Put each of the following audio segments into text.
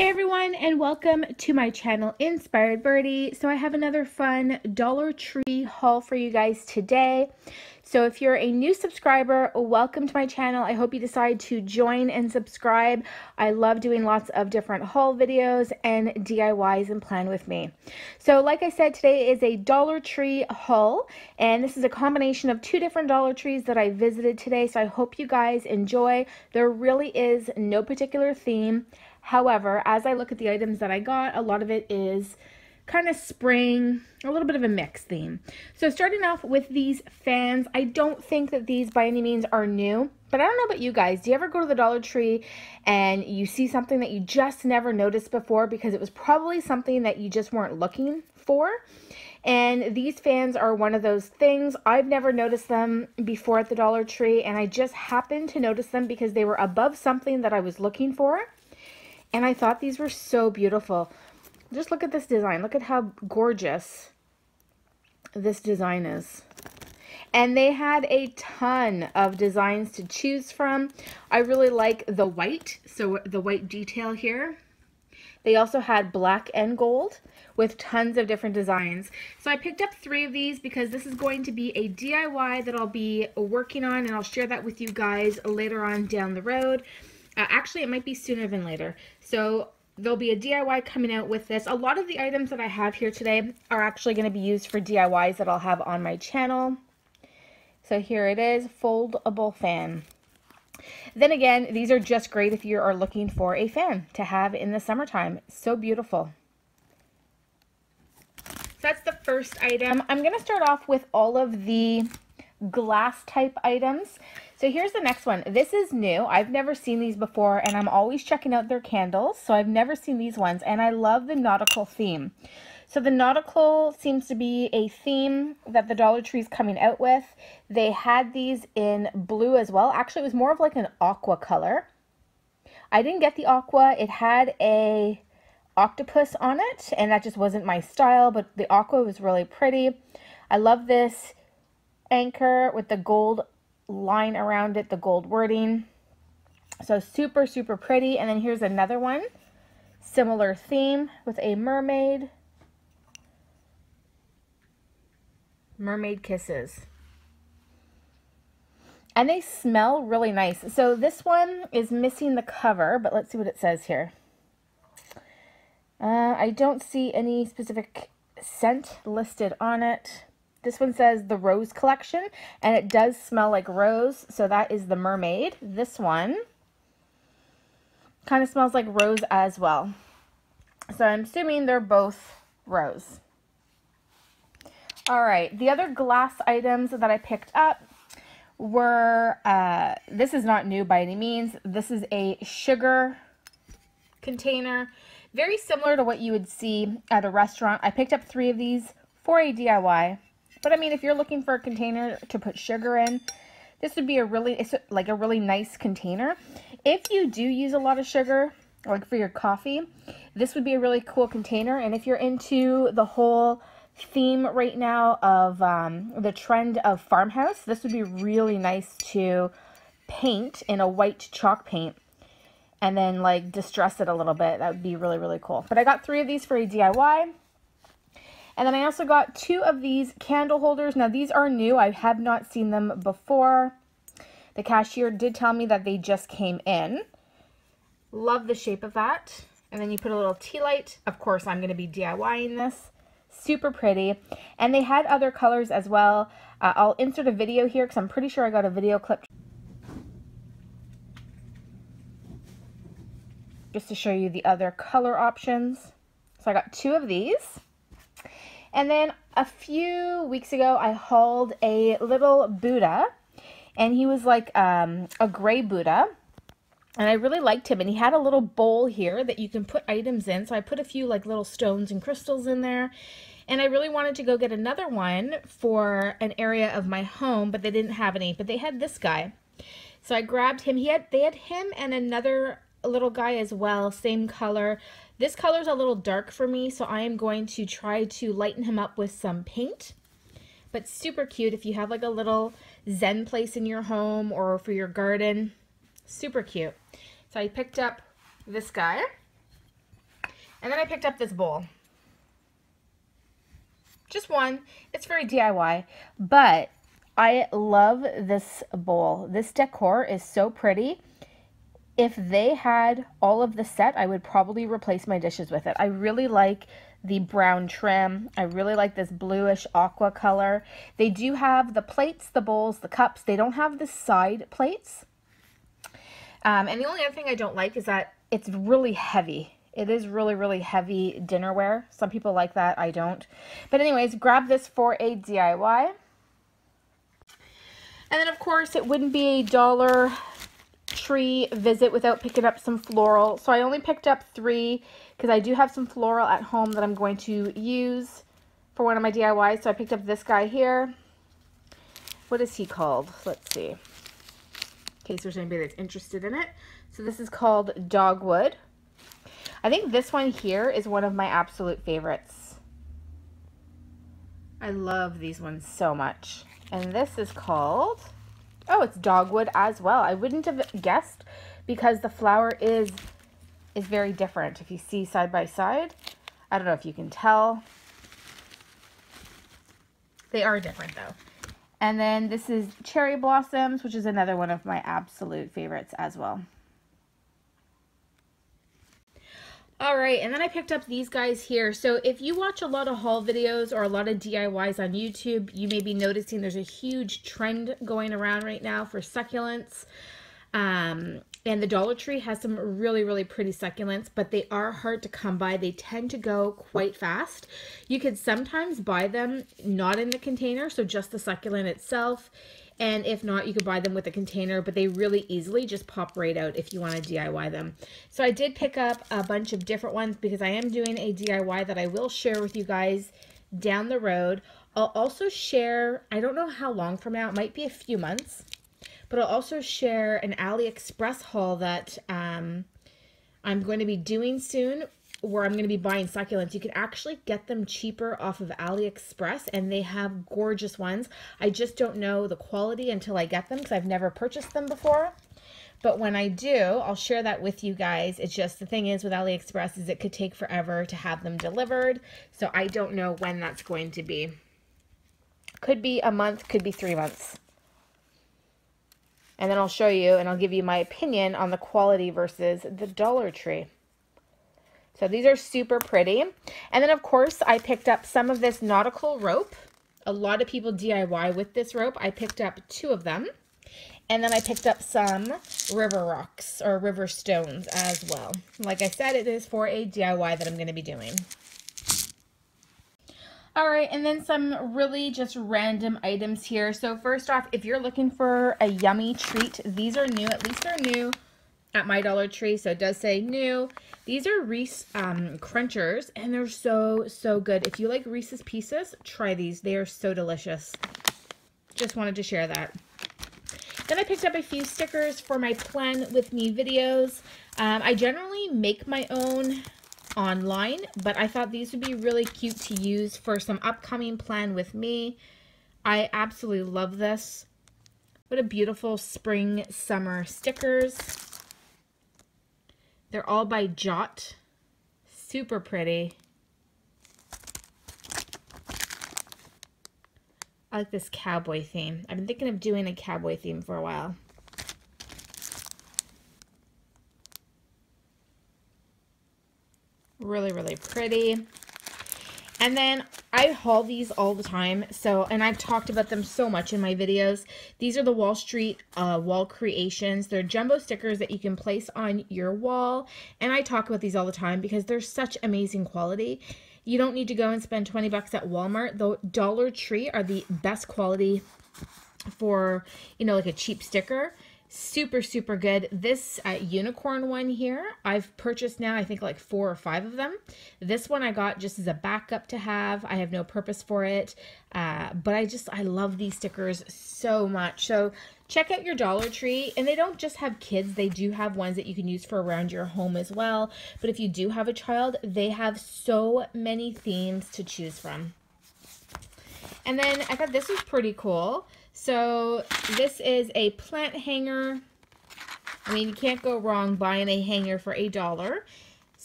Hey everyone, and welcome to my channel Inspired Birdie. So I have another fun Dollar Tree haul for you guys today. So if you're a new subscriber, welcome to my channel. I hope you decide to join and subscribe. I love doing lots of different haul videos and DIYs and plan with me. So like I said, today is a Dollar Tree haul, and this is a combination of two different Dollar Trees that I visited today. So I hope you guys enjoy. There really is no particular theme. However, as I look at the items that I got, a lot of it is kind of spring, a little bit of a mixed theme. So starting off with these fans, I don't think that these by any means are new, but I don't know about you guys. Do you ever go to the Dollar Tree and you see something that you just never noticed before because it was probably something that you just weren't looking for? And these fans are one of those things. I've never noticed them before at the Dollar Tree, and I just happened to notice them because they were above something that I was looking for. And I thought these were so beautiful. Just look at this design. Look at how gorgeous this design is. And they had a ton of designs to choose from. I really like the white, so the white detail here. They also had black and gold with tons of different designs. So I picked up 3 of these because this is going to be a DIY that I'll be working on, and I'll share that with you guys later on down the road. Actually, it might be sooner than later. So there'll be a DIY coming out with this. A lot of the items that I have here today are actually going to be used for DIYs that I'll have on my channel. So here it is, foldable fan. Then again, these are just great if you are looking for a fan to have in the summertime. So beautiful. So that's the first item. I'm going to start off with all of the glass type items. So here's the next one. This is new. I've never seen these before, and I'm always checking out their candles. So I've never seen these ones, and I love the nautical theme. So the nautical seems to be a theme that the Dollar Tree is coming out with. They had these in blue as well. Actually, it was more of like an aqua color. I didn't get the aqua. It had a octopus on it, and that just wasn't my style, but the aqua was really pretty. I love this anchor with the gold line around it, the gold wording. So super, super pretty. And then here's another one, similar theme with a mermaid. Mermaid kisses. And they smell really nice. So this one is missing the cover, but let's see what it says here. I don't see any specific scent listed on it. This one says the Rose Collection, and it does smell like rose, so that is the mermaid. This one kind of smells like rose as well. So I'm assuming they're both rose. All right, the other glass items that I picked up were, this is not new by any means. This is a sugar container, very similar to what you would see at a restaurant. I picked up 3 of these for a DIY. But I mean, if you're looking for a container to put sugar in, this would be it's like a really nice container. If you do use a lot of sugar, like for your coffee, this would be a really cool container. And if you're into the whole theme right now of the trend of farmhouse, this would be really nice to paint in a white chalk paint and then like distress it a little bit. That would be really, really cool. But I got 3 of these for a DIY. And then I also got 2 of these candle holders. Now these are new. I have not seen them before. The cashier did tell me that they just came in. Love the shape of that. And then you put a little tea light. Of course, I'm going to be DIYing this. Super pretty. And they had other colors as well. I'll insert a video here because I'm pretty sure I got a video clip just to show you the other color options. So I got 2 of these. And then a few weeks ago, I hauled a little Buddha, and he was like a gray Buddha, and I really liked him. And he had a little bowl here that you can put items in. So I put a few like little stones and crystals in there, and I really wanted to go get another one for an area of my home, but they didn't have any. But they had this guy, so I grabbed him. They had him and another little guy as well, same color. This color is a little dark for me, so I am going to try to lighten him up with some paint. But super cute if you have like a little zen place in your home or for your garden. Super cute. So I picked up this guy. And then I picked up this bowl. Just one. It's very DIY, but I love this bowl. This decor is so pretty. If they had all of the set, I would probably replace my dishes with it. I really like the brown trim. I really like this bluish aqua color. They do have the plates, the bowls, the cups. They don't have the side plates. And the only other thing I don't like is that it's really heavy. It is really, really heavy dinnerware. Some people like that. I don't. But anyways, grab this for a DIY. And then, of course, it wouldn't be a Dollar Tree visit without picking up some floral. So I only picked up 3 because I do have some floral at home that I'm going to use for one of my DIYs. So I picked up this guy here. What is he called? Let's see. In case there's anybody that's interested in it. So this is called Dogwood. I think this one here is one of my absolute favorites. I love these ones so much. And this is called, oh, it's Dogwood as well. I wouldn't have guessed because the flower is very different. If you see side by side, I don't know if you can tell. They are different though. And then this is Cherry Blossoms, which is another one of my absolute favorites as well. All right, and then I picked up these guys here. So if you watch a lot of haul videos or a lot of DIYs on YouTube, you may be noticing there's a huge trend going around right now for succulents. And the Dollar Tree has some really, really pretty succulents, but they are hard to come by. They tend to go quite fast. You could sometimes buy them not in the container, so just the succulent itself. And if not, you could buy them with a container, but they really easily just pop right out if you want to DIY them. So I did pick up a bunch of different ones because I am doing a DIY that I will share with you guys down the road. I'll also share, I don't know how long from now, it might be a few months, but I'll also share an AliExpress haul that I'm going to be doing soon, where I'm going to be buying succulents. You can actually get them cheaper off of AliExpress, and they have gorgeous ones. I just don't know the quality until I get them because I've never purchased them before. But when I do, I'll share that with you guys. It's just the thing is with AliExpress is it could take forever to have them delivered. So I don't know when that's going to be. Could be a month, could be 3 months. And then I'll show you and I'll give you my opinion on the quality versus the Dollar Tree. So these are super pretty. And then of course I picked up some of this nautical rope. A lot of people DIY with this rope. I picked up 2 of them. And then I picked up some river rocks or river stones as well. Like I said, it is for a DIY that I'm going to be doing. All right, and then some really just random items here. So first off, if you're looking for a yummy treat, these are new. At least they're new at my Dollar Tree, so it does say new. These are Reese Crunchers, and they're so, so good. If you like Reese's Pieces, try these. They are so delicious. Just wanted to share that. Then I picked up a few stickers for my Plan With Me videos. I generally make my own online, but I thought these would be really cute to use for some upcoming Plan With Me. I absolutely love this. What a beautiful spring, summer stickers. They're all by Jot. Super pretty. I like this cowboy theme. I've been thinking of doing a cowboy theme for a while. Really, really pretty. And then I haul these all the time. So, and I've talked about them so much in my videos. These are the Wall Street wall creations. They're jumbo stickers that you can place on your wall. And I talk about these all the time because they're such amazing quality. You don't need to go and spend 20 bucks at Walmart. The Dollar Tree are the best quality for, you know, like a cheap sticker. Super, super good. This unicorn one here, I've purchased now, I think like 4 or 5 of them. This one I got just as a backup to have. I have no purpose for it, but I love these stickers so much. So check out your Dollar Tree, and they don't just have kids. They do have ones that you can use for around your home as well. But if you do have a child, they have so many themes to choose from. And then I thought this was pretty cool. So this is a plant hanger. I mean, you can't go wrong buying a hanger for $1.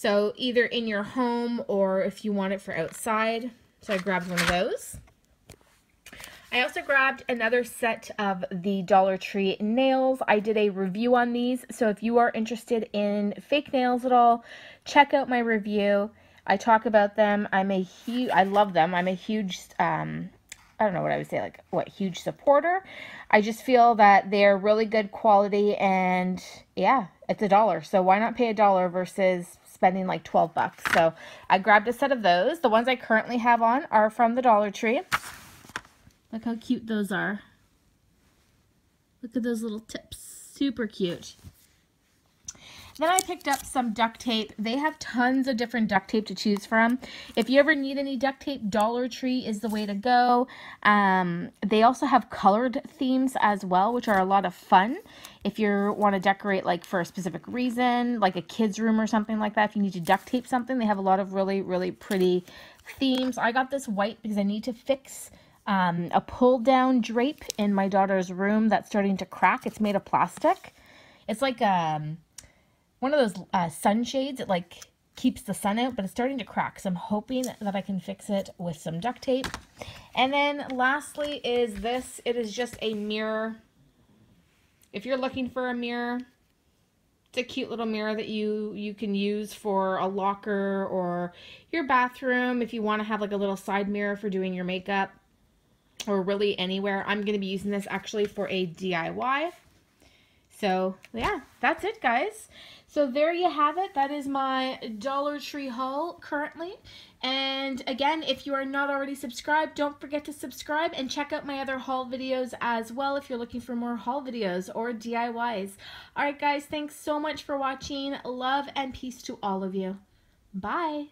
So either in your home or if you want it for outside. So I grabbed one of those. I also grabbed another set of the Dollar Tree nails. I did a review on these, so if you are interested in fake nails at all, check out my review. I talk about them. I love them. I'm a huge, I don't know what I would say, like, what, huge supporter. I just feel that they're really good quality, and yeah, it's $1. So why not pay $1 versus spending like 12 bucks? So I grabbed a set of those. The ones I currently have on are from the Dollar Tree. Look how cute those are. Look at those little tips. Super cute. Then I picked up some duct tape. They have tons of different duct tape to choose from. If you ever need any duct tape, Dollar Tree is the way to go. They also have colored themes as well, which are a lot of fun. If you want to decorate like for a specific reason, like a kid's room or something like that, if you need to duct tape something, they have a lot of really, really pretty themes. I got this white because I need to fix a pull-down drape in my daughter's room that's starting to crack. It's made of plastic. It's like one of those sunshades. It like keeps the sun out, but it's starting to crack. So I'm hoping that I can fix it with some duct tape. And then lastly is this. It is just a mirror. If you're looking for a mirror, it's a cute little mirror that you can use for a locker or your bathroom if you want to have like a little side mirror for doing your makeup. Or really anywhere. I'm going to be using this actually for a DIY. So yeah, that's it, guys. So there you have it. That is my Dollar Tree haul currently. And again, if you are not already subscribed, don't forget to subscribe and check out my other haul videos as well if you're looking for more haul videos or DIYs. Alright guys, thanks so much for watching. Love and peace to all of you. Bye.